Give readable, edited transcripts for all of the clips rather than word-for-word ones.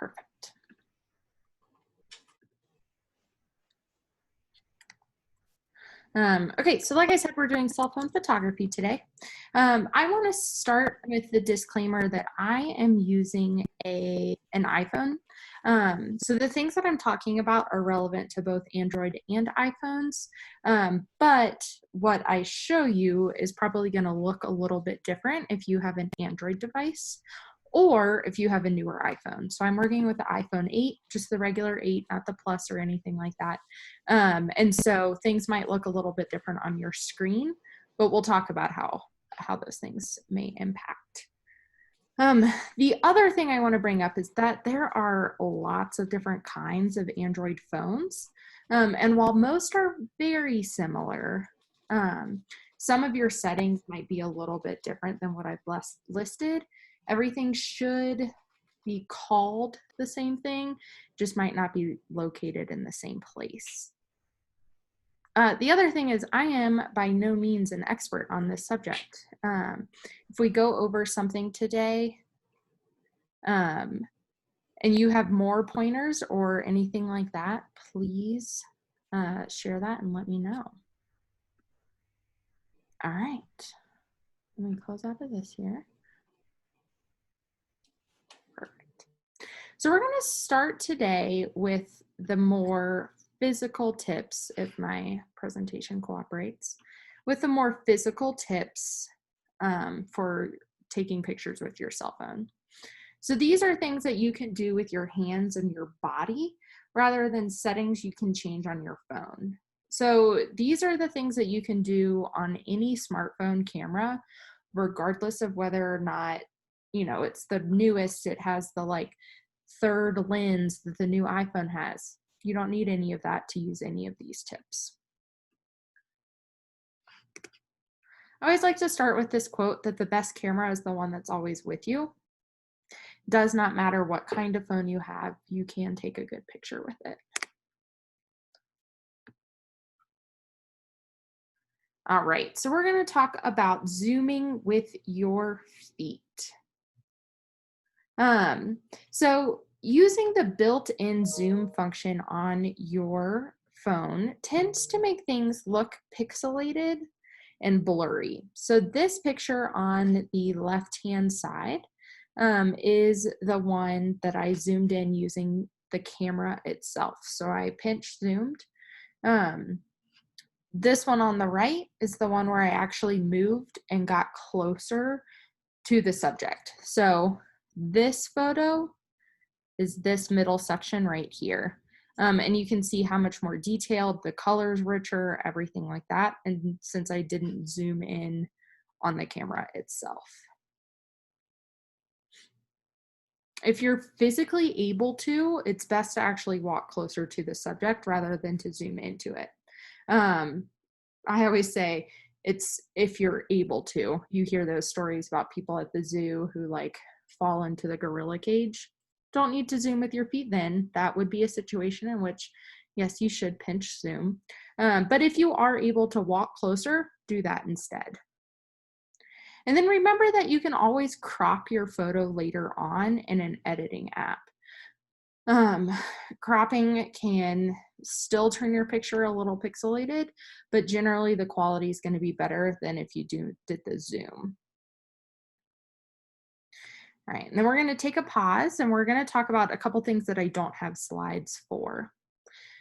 Perfect. Okay, so like I said, we're doing cell phone photography today. I want to start with the disclaimer that I am using an iPhone. So the things that I'm talking about are relevant to both Android and iPhones, but what I show you is probably going to look a little bit different if you have an Android device or if you have a newer iPhone. So I'm working with the iPhone 8, just the regular 8, not the Plus or anything like that. And so things might look a little bit different on your screen, but we'll talk about how those things may impact. The other thing I want to bring up is that there are lots of different kinds of Android phones. And while most are very similar, some of your settings might be a little bit different than what I've listed. Everything should be called the same thing, just might not be located in the same place. The other thing is I am by no means an expert on this subject. If we go over something today and you have more pointers or anything like that, please share that and let me know. All right, let me close out of this here. Perfect. So we're going to start today with the more physical tips, if my presentation cooperates, with the more physical tips for taking pictures with your cell phone. So these are things that you can do with your hands and your body rather than settings you can change on your phone. So these are the things that you can do on any smartphone camera, regardless of whether or not, you know, it's the newest, it has the like third lens that the new iPhone has. You don't need any of that to use any of these tips. I always like to start with this quote that the best camera is the one that's always with you. Does not matter what kind of phone you have, you can take a good picture with it. All right, so we're going to talk about zooming with your feet. So using the built-in zoom function on your phone tends to make things look pixelated and blurry. So this picture on the left-hand side is the one that I zoomed in using the camera itself. So I pinch zoomed. This one on the right is the one where I actually moved and got closer to the subject. So this photo is this middle section right here. And you can see how much more detailed, the color's richer, everything like that. And since I didn't zoom in on the camera itself. If you're physically able to, it's best to actually walk closer to the subject rather than to zoom into it. I always say it's if you're able to. You hear those stories about people at the zoo who like fall into the gorilla cage. Don't need to zoom with your feet then. That would be a situation in which, yes, you should pinch zoom. But if you are able to walk closer, do that instead. And then remember that you can always crop your photo later on in an editing app. Cropping can still turn your picture a little pixelated, but generally the quality is going to be better than if you did the zoom. All right, and then we're going to take a pause and we're going to talk about a couple things that I don't have slides for.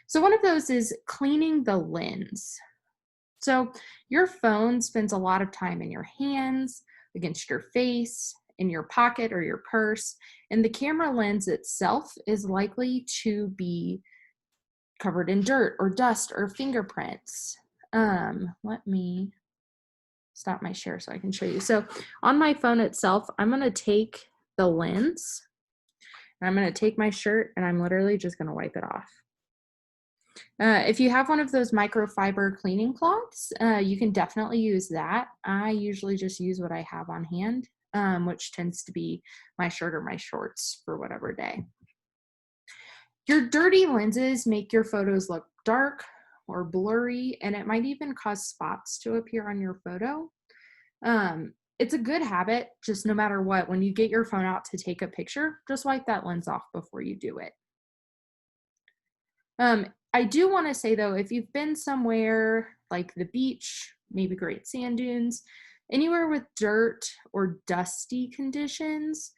So one of those is cleaning the lens. So your phone spends a lot of time in your hands, against your face, in your pocket or your purse, and the camera lens itself is likely to be covered in dirt or dust or fingerprints. Let me stop my share so I can show you. So on my phone itself, I'm going to take the lens and I'm going to take my shirt and I'm literally just going to wipe it off. If you have one of those microfiber cleaning cloths, you can definitely use that. I usually just use what I have on hand, which tends to be my shirt or my shorts for whatever day. Your dirty lenses make your photos look dark or blurry, and it might even cause spots to appear on your photo. it's a good habit, just no matter what, when you get your phone out to take a picture, just wipe that lens off before you do it. I do want to say though, if you've been somewhere like the beach, maybe Great Sand Dunes, anywhere with dirt or dusty conditions,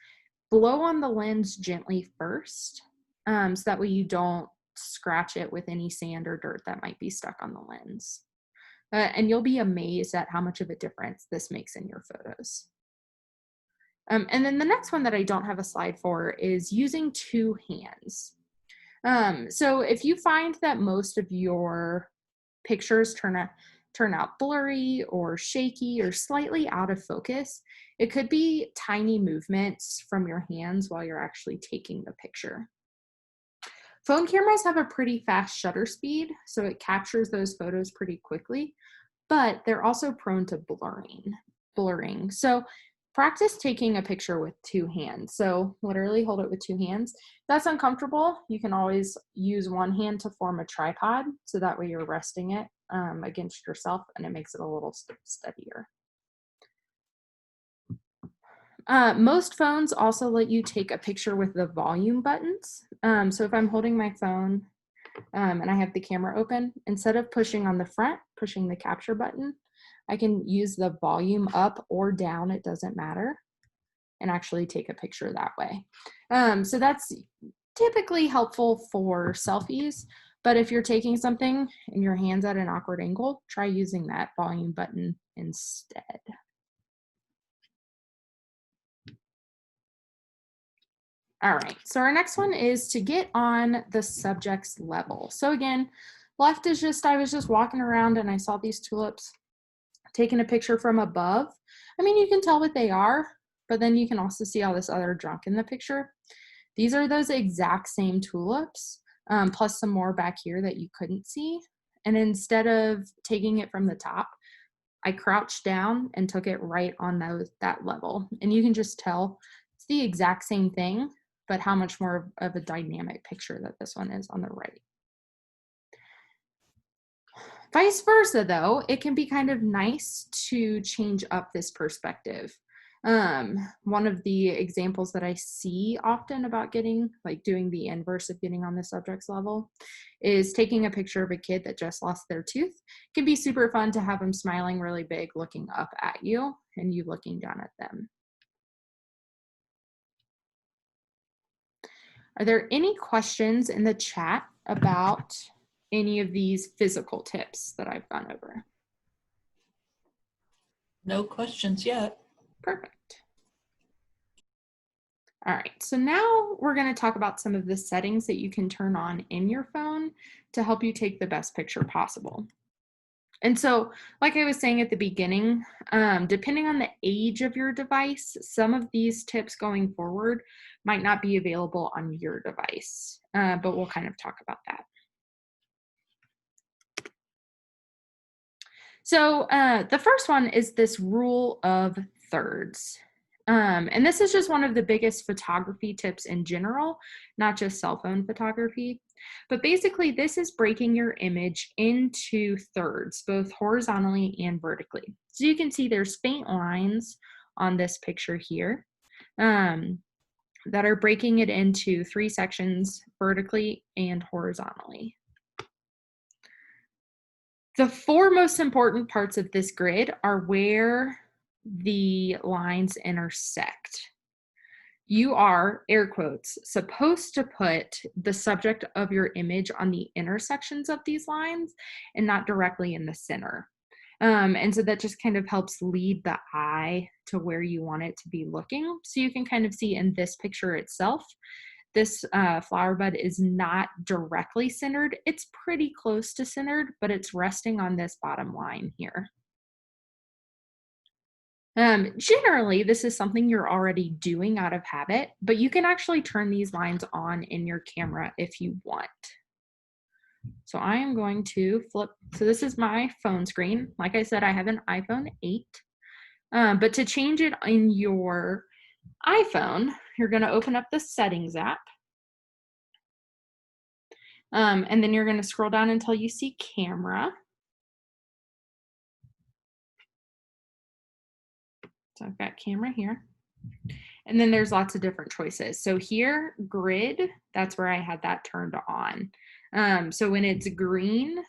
blow on the lens gently first, so that way you don't scratch it with any sand or dirt that might be stuck on the lens. And you'll be amazed at how much of a difference this makes in your photos. And then the next one that I don't have a slide for is using two hands. So if you find that most of your pictures turn out blurry or shaky or slightly out of focus, it could be tiny movements from your hands while you're actually taking the picture. Phone cameras have a pretty fast shutter speed, so it captures those photos pretty quickly, but they're also prone to blurring. So practice taking a picture with two hands. So literally hold it with two hands. If that's uncomfortable, you can always use one hand to form a tripod, so that way you're resting it against yourself and it makes it a little steadier. Most phones also let you take a picture with the volume buttons. So if I'm holding my phone and I have the camera open, instead of pushing on the front, pushing the capture button, I can use the volume up or down, it doesn't matter, and actually take a picture that way. So that's typically helpful for selfies, but if you're taking something and your hand's at an awkward angle, try using that volume button instead. All right, so our next one is to get on the subject's level. So again, left is just, I was just walking around and I saw these tulips, taking a picture from above. I mean, you can tell what they are, but then you can also see all this other junk in the picture. These are those exact same tulips, plus some more back here that you couldn't see. And instead of taking it from the top, I crouched down and took it right on that level. And you can just tell it's the exact same thing, but how much more of a dynamic picture that this one is on the right. Vice versa, though, it can be kind of nice to change up this perspective. One of the examples that I see often about doing the inverse of getting on the subject's level is taking a picture of a kid that just lost their tooth. It can be super fun to have them smiling really big, looking up at you, and you looking down at them. Are there any questions in the chat about any of these physical tips that I've gone over? No questions yet. Perfect. All right, so now we're going to talk about some of the settings that you can turn on in your phone to help you take the best picture possible. And so, like I was saying at the beginning, depending on the age of your device, some of these tips going forward might not be available on your device, but we'll kind of talk about that. So the first one is this rule of thirds. And this is just one of the biggest photography tips in general, not just cell phone photography. But basically, this is breaking your image into thirds, both horizontally and vertically. So you can see there's faint lines on this picture here that are breaking it into 3 sections vertically and horizontally. The 4 most important parts of this grid are where the lines intersect. You are, air quotes, supposed to put the subject of your image on the intersections of these lines and not directly in the center. And so that just kind of helps lead the eye to where you want it to be looking. So you can kind of see in this picture itself, this flower bud is not directly centered. It's pretty close to centered, but it's resting on this bottom line here. Generally, this is something you're already doing out of habit, but you can actually turn these lines on in your camera if you want. So I am going to flip. So this is my phone screen. Like I said, I have an iPhone 8. But to change it in your iPhone, you're going to open up the settings app. And then you're going to scroll down until you see camera. So I've got camera here. And then there's lots of different choices. So here, grid, that's where I had that turned on. So when it's green,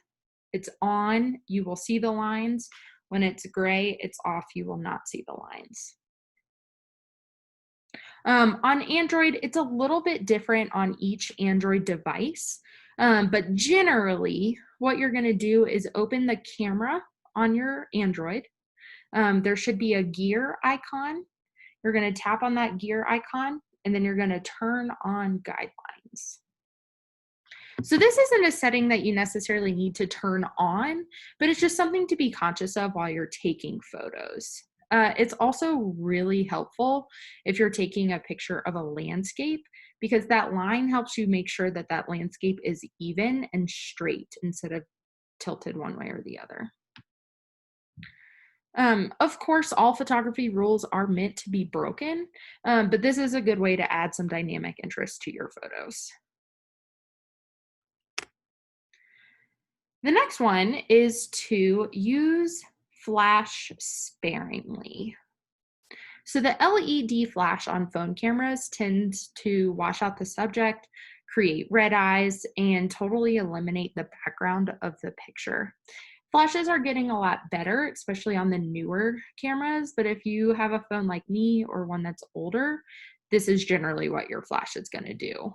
it's on, you will see the lines. When it's gray, it's off, you will not see the lines. On Android, it's a little bit different on each Android device. But generally, what you're going to do is open the camera on your Android. There should be a gear icon. You're going to tap on that gear icon, and then you're going to turn on guidelines. So this isn't a setting that you necessarily need to turn on, but it's just something to be conscious of while you're taking photos. It's also really helpful if you're taking a picture of a landscape, because that line helps you make sure that that landscape is even and straight instead of tilted one way or the other. Of course, all photography rules are meant to be broken, but this is a good way to add some dynamic interest to your photos. The next one is to use flash sparingly. So the LED flash on phone cameras tends to wash out the subject, create red eyes, and totally eliminate the background of the picture. Flashes are getting a lot better, especially on the newer cameras, but if you have a phone like me or one that's older, this is generally what your flash is going to do.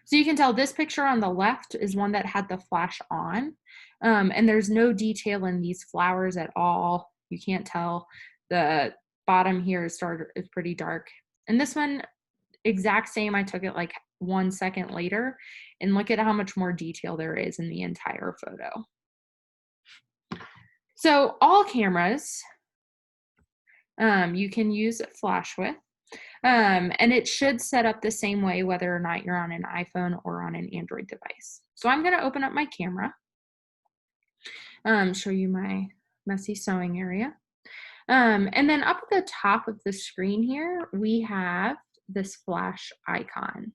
So you can tell this picture on the left is one that had the flash on, and there's no detail in these flowers at all. You can't tell. The bottom here is pretty dark. And this one, exact same, I took it like 1 second later, and look at how much more detail there is in the entire photo. So all cameras you can use flash with, and it should set up the same way whether or not you're on an iPhone or on an Android device. So I'm going to open up my camera, show you my messy sewing area. And then up at the top of the screen here, we have this flash icon.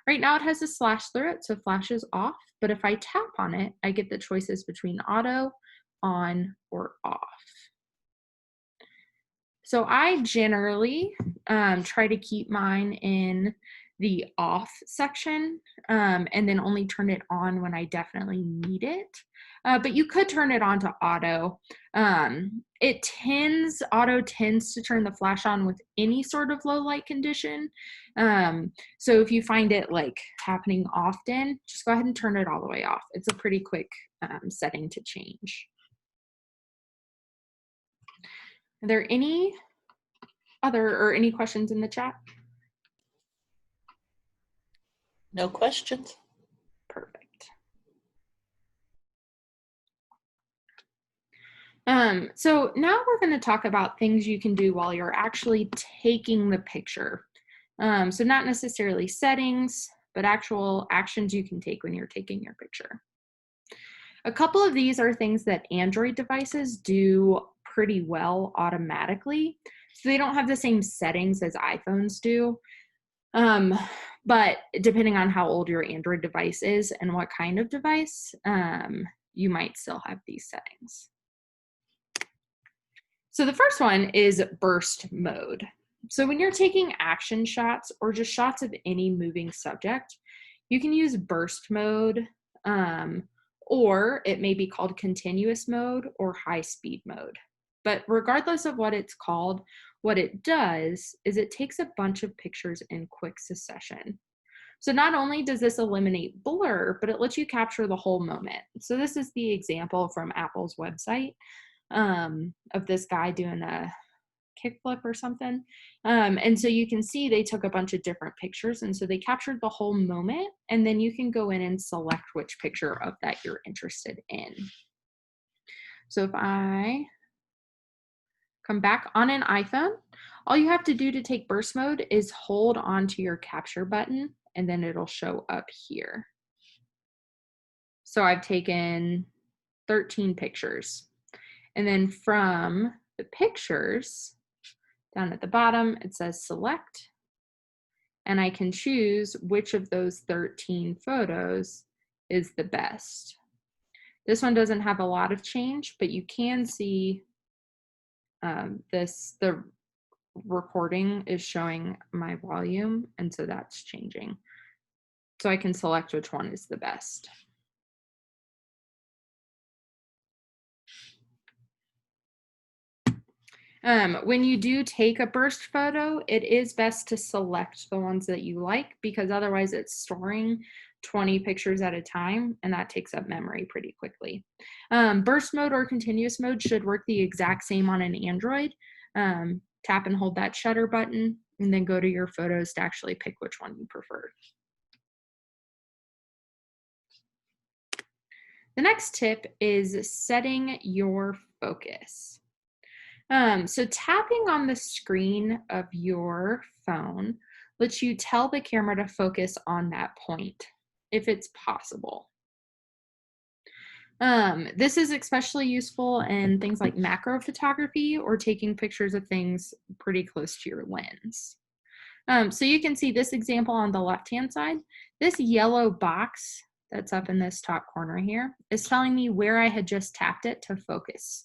Right now it has a slash through it, so flash is off, but if I tap on it, I get the choices between auto, on, or off. So I generally try to keep mine in the off section, and then only turn it on when I definitely need it. But you could turn it on to auto. Auto tends to turn the flash on with any sort of low light condition. So if you find it like happening often, just go ahead and turn it all the way off. It's a pretty quick setting to change. Are there any any questions in the chat? No questions. Perfect. So now we're going to talk about things you can do while you're actually taking the picture. So not necessarily settings, but actual actions you can take when you're taking your picture. A couple of these are things that Android devices do pretty well automatically. So they don't have the same settings as iPhones do. But depending on how old your Android device is and what kind of device, you might still have these settings. So the first one is burst mode. So when you're taking action shots or just shots of any moving subject, you can use burst mode, or it may be called continuous mode or high speed mode. But regardless of what it's called, what it does is it takes a bunch of pictures in quick succession. So not only does this eliminate blur, but it lets you capture the whole moment. So this is the example from Apple's website of this guy doing a kickflip or something. And so you can see they took a bunch of different pictures, and so they captured the whole moment, and then you can go in and select which picture of that you're interested in. So if I come back on an iPhone, all you have to do to take burst mode is hold onto your capture button, and then it'll show up here. So I've taken 13 pictures. And then from the pictures, down at the bottom, it says select. And I can choose which of those 13 photos is the best. This one doesn't have a lot of change, but you can see the recording is showing my volume, and so that's changing. So I can select which one is the best. When you do take a burst photo, it is best to select the ones that you like, because otherwise it's storing 20 pictures at a time, and that takes up memory pretty quickly. Burst mode or continuous mode should work the exact same on an Android. Tap and hold that shutter button, and then go to your photos to actually pick which one you prefer. The next tip is setting your focus. So tapping on the screen of your phone lets you tell the camera to focus on that point, if it's possible. This is especially useful in things like macro photography or taking pictures of things pretty close to your lens. So you can see this example on the left-hand side. This yellow box that's up in this top corner here is telling me where I had just tapped it to focus.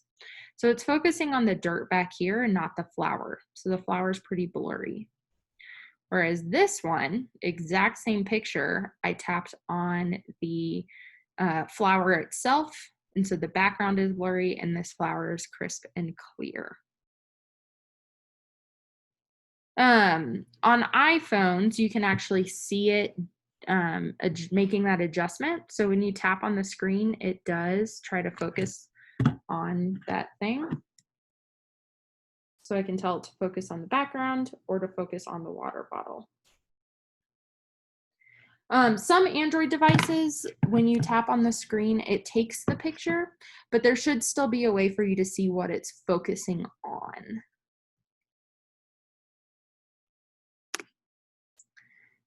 So it's focusing on the dirt back here and not the flower. So the flower is pretty blurry. Whereas this one, exact same picture, I tapped on the flower itself, and so the background is blurry and this flower is crisp and clear. On iPhones, you can actually see it making that adjustment. So when you tap on the screen, it does try to focus on that thing. So I can tell it to focus on the background or to focus on the water bottle. Some Android devices, when you tap on the screen, it takes the picture, but there should still be a way for you to see what it's focusing on.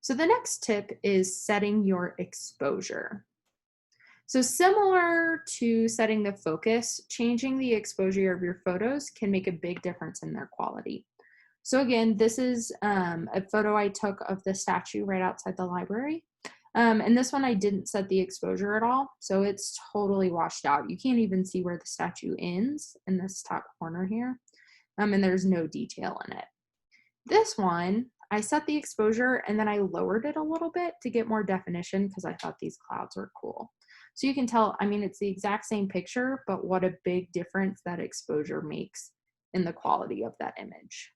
So the next tip is setting your exposure. So similar to setting the focus, changing the exposure of your photos can make a big difference in their quality. So again, this is a photo I took of the statue right outside the library. And this one I didn't set the exposure at all, so it's totally washed out. You can't even see where the statue ends in this top corner here, and there's no detail in it. This one, I set the exposure and then I lowered it a little bit to get more definition because I thought these clouds were cool. So you can tell, I mean, it's the exact same picture, but what a big difference that exposure makes in the quality of that image.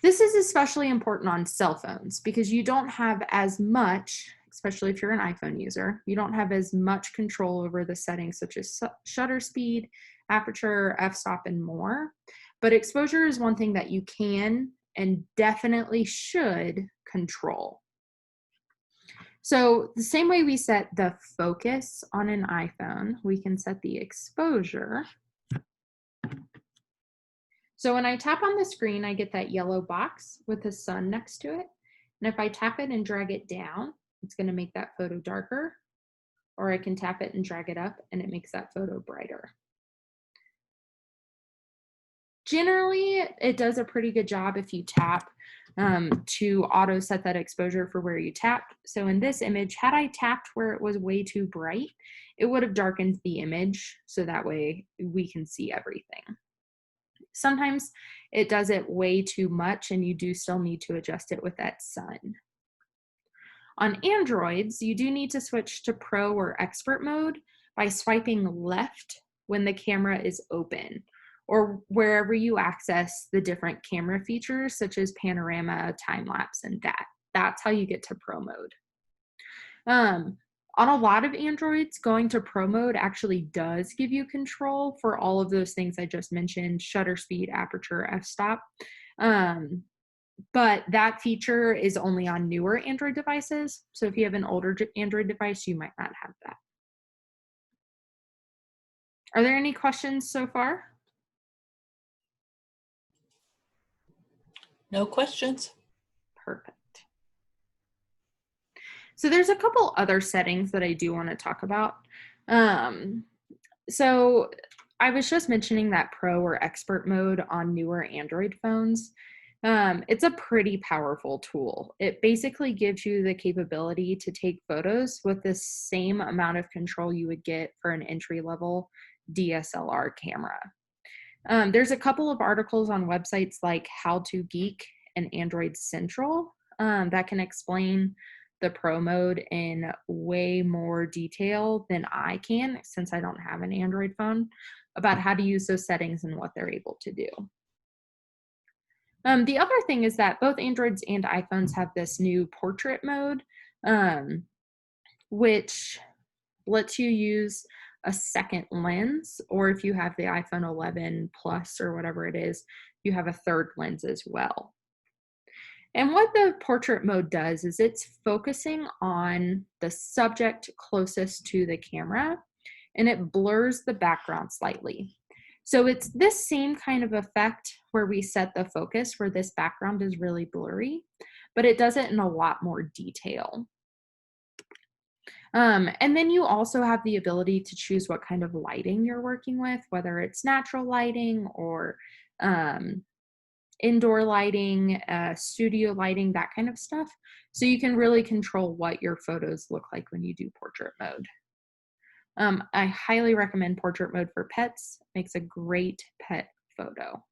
This is especially important on cell phones because you don't have as much, especially if you're an iPhone user, you don't have as much control over the settings such as shutter speed, aperture, f-stop, and more. But exposure is one thing that you can and definitely should control. So the same way we set the focus on an iPhone, we can set the exposure. So when I tap on the screen, I get that yellow box with the sun next to it. And if I tap it and drag it down, it's going to make that photo darker. Or I can tap it and drag it up and it makes that photo brighter. Generally, it does a pretty good job if you tap to auto set that exposure for where you tapped. So in this image, had I tapped where it was way too bright, it would have darkened the image so that way we can see everything. Sometimes it does it way too much and you do still need to adjust it with that sun. On Androids, you do need to switch to Pro or Expert mode by swiping left when the camera is open, or wherever you access the different camera features such as panorama, time lapse, and that. That's how you get to Pro mode. On a lot of Androids, going to Pro mode actually does give you control for all of those things I just mentioned: shutter speed, aperture, f-stop. But that feature is only on newer Android devices. So if you have an older Android device, you might not have that. Are there any questions so far? No questions. Perfect. So there's a couple other settings that I do want to talk about. So I was just mentioning that Pro or Expert mode on newer Android phones. It's a pretty powerful tool. It basically gives you the capability to take photos with the same amount of control you would get for an entry-level DSLR camera. There's a couple of articles on websites like How to Geek and Android Central that can explain the Pro mode in way more detail than I can, since I don't have an Android phone, about how to use those settings and what they're able to do. The other thing is that both Androids and iPhones have this new portrait mode, which lets you use a second lens, or if you have the iPhone 11 Plus or whatever it is, you have a third lens as well. And what the portrait mode does is it's focusing on the subject closest to the camera, and it blurs the background slightly. So it's this same kind of effect where we set the focus, where this background is really blurry, but it does it in a lot more detail. And then you also have the ability to choose what kind of lighting you're working with, whether it's natural lighting or indoor lighting, studio lighting, that kind of stuff. So you can really control what your photos look like when you do portrait mode. I highly recommend portrait mode for pets. Makes a great pet photo.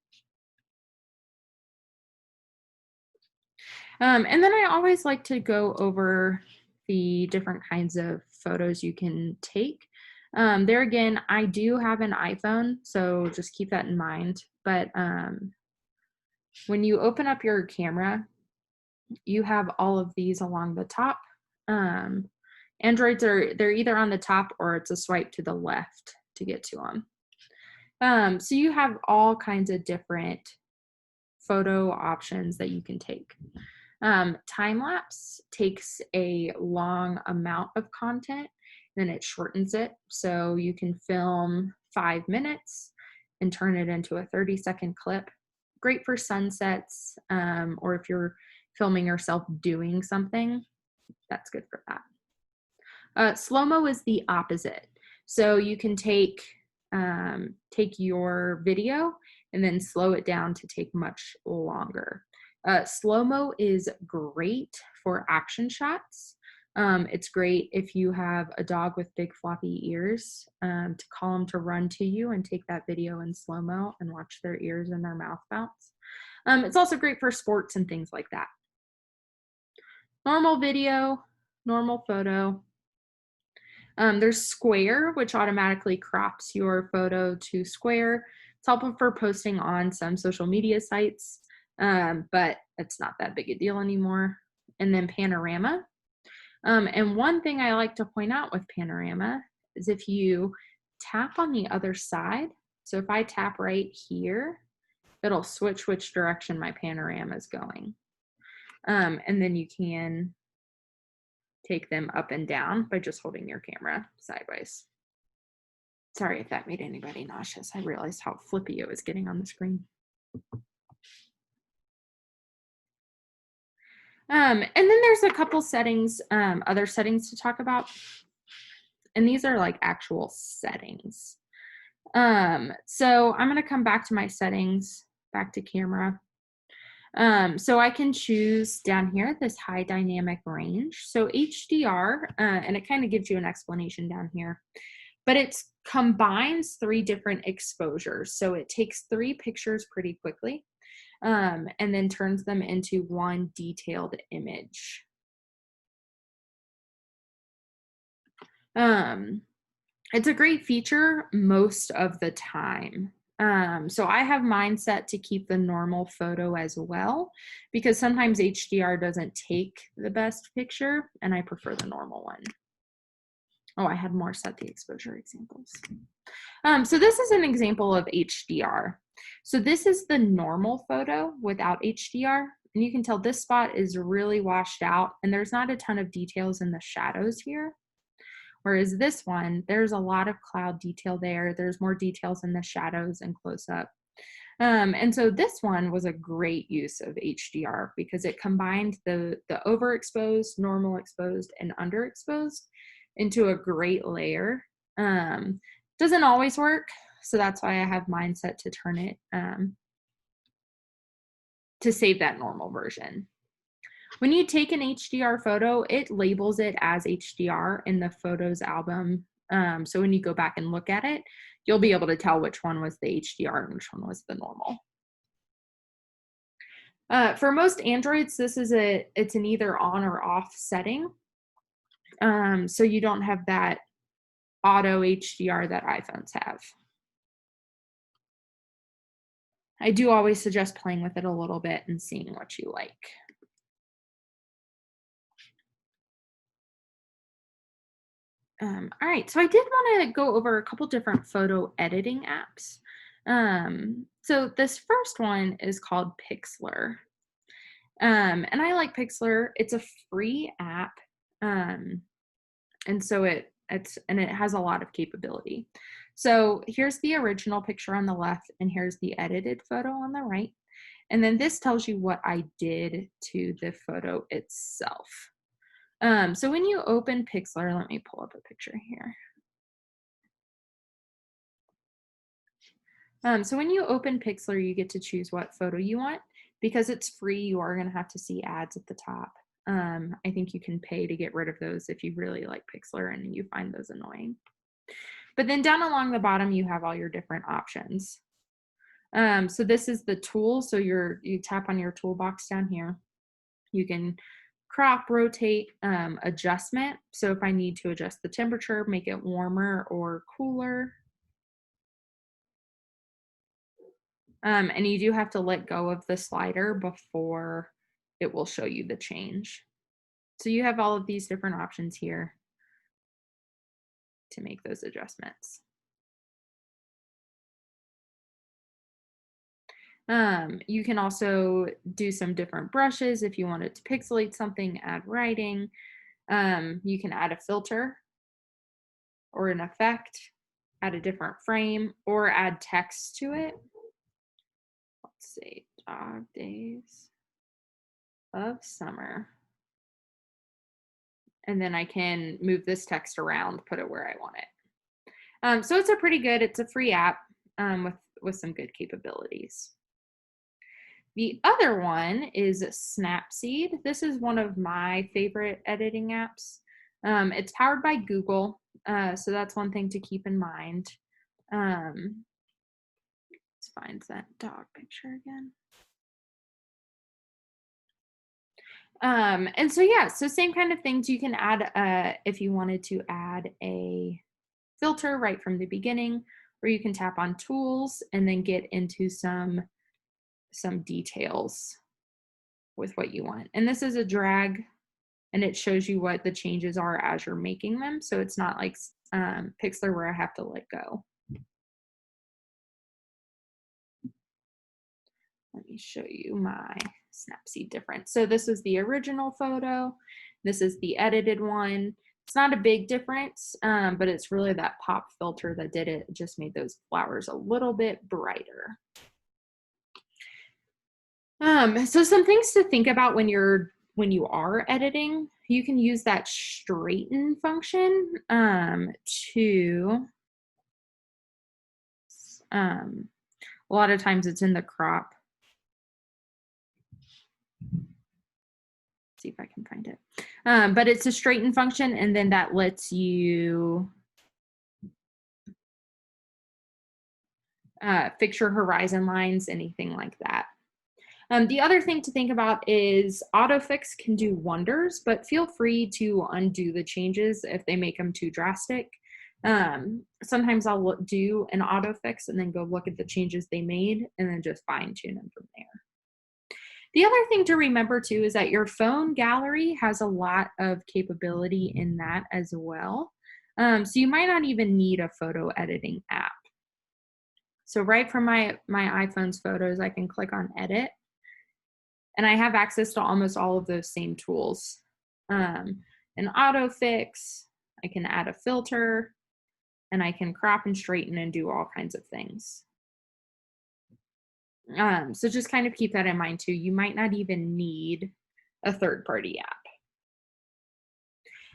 And then I always like to go over the different kinds of photos you can take. There again, I do have an iPhone, so just keep that in mind. But when you open up your camera, you have all of these along the top. Androids they're either on the top or it's a swipe to the left to get to them. So you have all kinds of different photo options that you can take. Time lapse takes a long amount of content, then it shortens it. So you can film 5 minutes and turn it into a 30-second clip. Great for sunsets, or if you're filming yourself doing something, that's good for that. Slow-mo is the opposite. So you can take your video and then slow it down to take much longer. Slow-mo is great for action shots. It's great if you have a dog with big floppy ears, to call them to run to you and take that video in slow-mo and watch their ears and their mouth bounce. It's also great for sports and things like that. Normal video, normal photo. There's square, which automatically crops your photo to square. It's helpful for posting on some social media sites, but it's not that big a deal anymore. And then panorama. And one thing I like to point out with panorama is if you tap on the other side, so if I tap right here, it'll switch which direction my panorama is going. And then you can take them up and down by just holding your camera sideways. Sorry if that made anybody nauseous. I realized how flippy it was getting on the screen. And then there's a couple settings, other settings to talk about. And these are like actual settings. So I'm going to come back to my settings, back to camera. So I can choose down here this high dynamic range. So HDR, and it kind of gives you an explanation down here, but it combines 3 different exposures. So it takes 3 pictures pretty quickly, and then turns them into one detailed image. It's a great feature most of the time. So I have mine set to keep the normal photo as well, because sometimes HDR doesn't take the best picture and I prefer the normal one. Oh, I had more set the exposure examples. So this is an example of HDR. So this is the normal photo without HDR. And you can tell this spot is really washed out and there's not a ton of details in the shadows here. Whereas this one, there's a lot of cloud detail there. There's more details in the shadows and close up. And so this one was a great use of HDR because it combined the overexposed, normal exposed, and underexposed into a great layer. Doesn't always work, so that's why I have mine set to turn it, to save that normal version. When you take an HDR photo, it labels it as HDR in the Photos album. So when you go back and look at it, you'll be able to tell which one was the HDR and which one was the normal. For most Androids, it's an either on or off setting. So you don't have that auto HDR that iPhones have. I do always suggest playing with it a little bit and seeing what you like. All right, so I did want to go over a couple different photo editing apps. So this first one is called Pixlr. And I like Pixlr. It's a free app. And so it has a lot of capability. So here's the original picture on the left, and here's the edited photo on the right. And then this tells you what I did to the photo itself. So when you open Pixlr, let me pull up a picture here. So when you open Pixlr, you get to choose what photo you want. Because it's free, you are going to have to see ads at the top. I think you can pay to get rid of those if you really like Pixlr and you find those annoying. But then down along the bottom, you have all your different options. So this is the tool. So you tap on your toolbox down here. You can crop, rotate, adjustment. So if I need to adjust the temperature, make it warmer or cooler. And you do have to let go of the slider before it will show you the change. So you have all of these different options here to make those adjustments. You can also do some different brushes if you wanted to pixelate something, add writing. You can add a filter or an effect, add a different frame, or add text to it. Let's see, dog days of summer. And then I can move this text around, put it where I want it. So it's a free app with some good capabilities. The other one is Snapseed. This is one of my favorite editing apps. It's powered by Google, so that's one thing to keep in mind. Let's find that dog picture again. And so yeah, so same kind of things you can add if you wanted to add a filter right from the beginning, or you can tap on tools and then get into some details with what you want. And this is a drag, and it shows you what the changes are as you're making them. So it's not like Pixlr where I have to let go. Let me show you my Snapseed difference. So this is the original photo. This is the edited one. It's not a big difference, but it's really that pop filter that did it. It just made those flowers a little bit brighter. So some things to think about when you are editing. You can use that straighten function to a lot of times it's in the crop. See if I can find it. But it's a straighten function, and then that lets you fix your horizon lines, anything like that. The other thing to think about is autofix can do wonders, but feel free to undo the changes if they make them too drastic. Sometimes I'll do an autofix and then go look at the changes they made and then just fine tune them from there. The other thing to remember too is that your phone gallery has a lot of capability in that as well. So you might not even need a photo editing app. So right from my iPhone's photos, I can click on edit, and I have access to almost all of those same tools. An autofix, I can add a filter, and I can crop and straighten and do all kinds of things. So just kind of keep that in mind too. You might not even need a third-party app.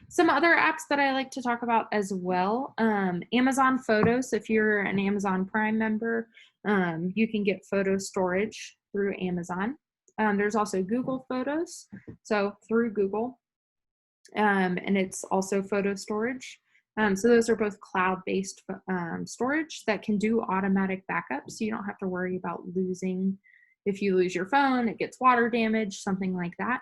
Some other apps that I like to talk about as well, Amazon Photos. If you're an Amazon Prime member, you can get photo storage through Amazon. There's also Google Photos, so through Google, and it's also photo storage. So those are both cloud-based storage that can do automatic backup, so you don't have to worry about losing. If you lose your phone, it gets water damage, something like that.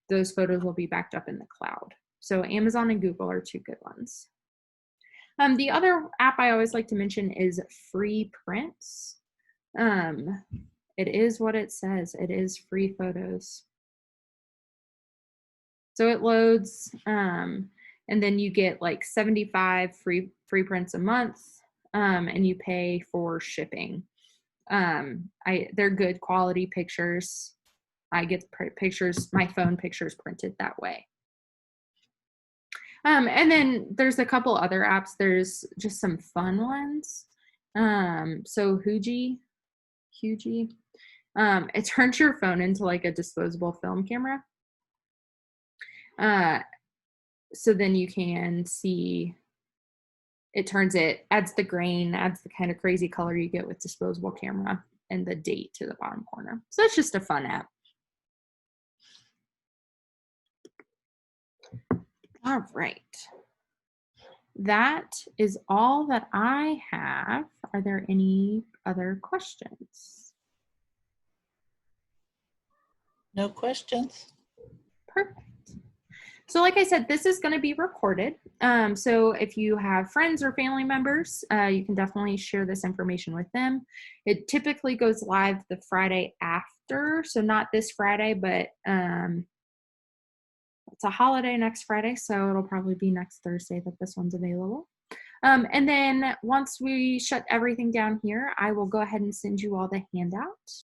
Those photos will be backed up in the cloud. So Amazon and Google are two good ones. The other app I always like to mention is Free Prints. It is what it says. It is free photos. So it loads, and then you get like 75 free prints a month, and you pay for shipping. They're good quality pictures. I get pictures, my phone pictures printed that way. And then there's a couple other apps. There's just some fun ones. So Hugie, it turns your phone into like a disposable film camera. So then you can see, adds the grain, adds the kind of crazy color you get with disposable camera, and the date to the bottom corner. So it's just a fun app. All right. That is all that I have. Are there any other questions? No questions. Perfect. So like I said, this is going to be recorded. So if you have friends or family members, you can definitely share this information with them. It typically goes live the Friday after. So not this Friday, but it's a holiday next Friday. So it'll probably be next Thursday that this one's available. And then once we shut everything down here, I will go ahead and send you all the handout.